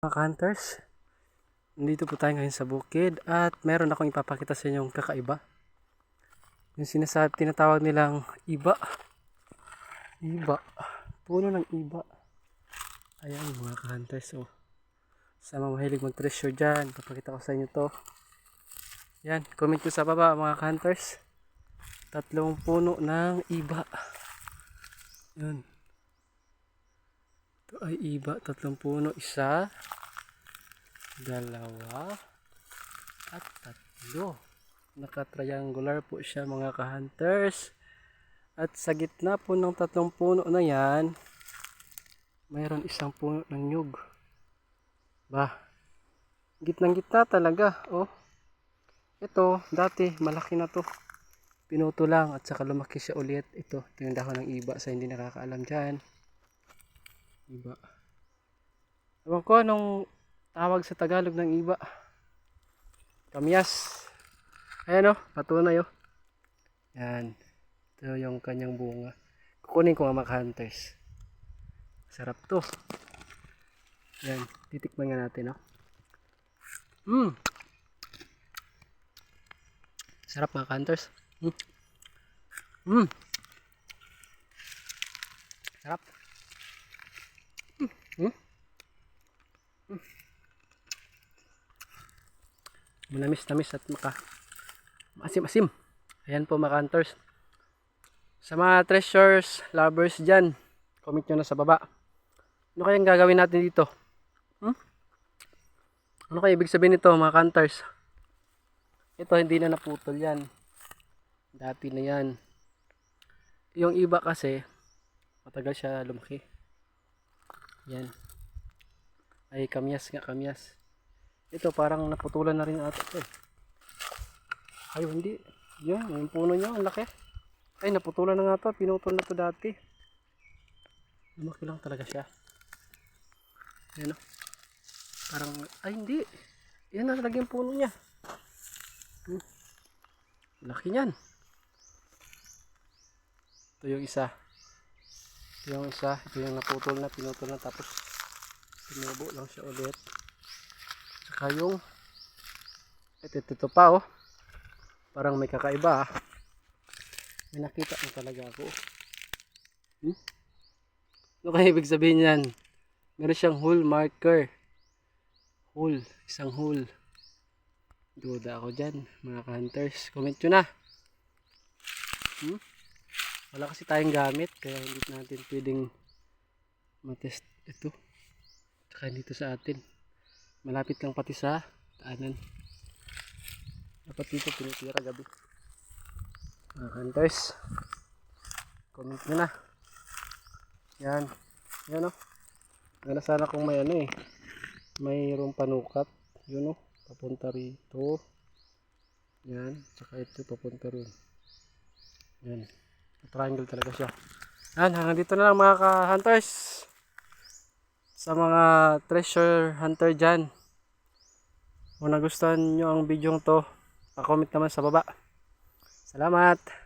Mga hunters, nandito po tayo ngayon sa bukid at meron akong ipapakita sa inyong kakaiba. Yung tinatawag nilang iba. Iba. Puno ng iba. Ayan mga hunters. Oh. Sa mga mahilig mag-treasure dyan, papakita ko sa inyo to. Yan, comment ko sa baba mga hunters. 3 puno ng iba. Yun. Ito ay iba, 3 puno. 1, 2, at 3. Naka-triangular po siya mga ka-hunters. At sa gitna po ng 3 puno na yan, mayroon 1 puno ng nyug. Bah, gitnang-gitna talaga. Oh. Ito, dati malaki na to. Pinuto lang at saka lumaki siya ulit. Ito yung dahon ng iba sa hindi nakakaalam dyan. Iba. Ewan ko anong tawag sa Tagalog ng iba. Kamyas. Ayan o, patunay o. Yan. Ito yung kanyang bunga. Kukunin ko nga mga hunters. Sarap to. Yan. Titikman nga natin o. Sarap mga hunters. Sarap. Manamis-namis at maasim-asim. Ayan po mga hunters. Sa mga treasures lovers dyan, comment nyo na sa baba. Ano kayang gagawin natin dito? Ano kaya ibig sabihin nito mga hunters? Ito hindi na naputol yan. Dati na yan. Yung iba kasi, matagal siya lumaki. Yan. Ay kamyas nga, kamyas. Ito parang naputulan na rin ata ito eh. Ay hindi. Yan, yung puno niya, ang laki. Ay naputulan na nga ito, pinutol na ito dati. Lumaki lang talaga siya. Yan o. Parang, ay hindi. Yan na talaga yung puno niya. Laki niyan. Ito yung isa. Ito yung isa. Ito yung naputol na, pinutol na. Tapos, sinubo lang siya ulit. Saka yung, ito pa oh. Parang may kakaiba ah. May nakita mo talaga ako. Ano kaya ibig sabihin yan? Meron siyang hole marker. Hole. Isang hole. Duda ako dyan mga hunters. Comment nyo na. Wala kasi tayong gamit. Kaya hindi natin pwedeng matest ito. Saka dito sa atin. Malapit lang pati sa daanan. Dapat dito pinitira gabi. Mga hunters. Comment nyo na. Yan. Yan o. Gana sana kung may ano eh. Mayroong panukat. Yun o. Papunta rito. Yan. Saka ito papunta rin. Yan. Triangle talaga siya. Yan. Hanggang dito na lang mga ka-hunters. Sa mga treasure hunter dyan. Kung nagustuhan nyo ang video to, pa-comment naman sa baba. Salamat!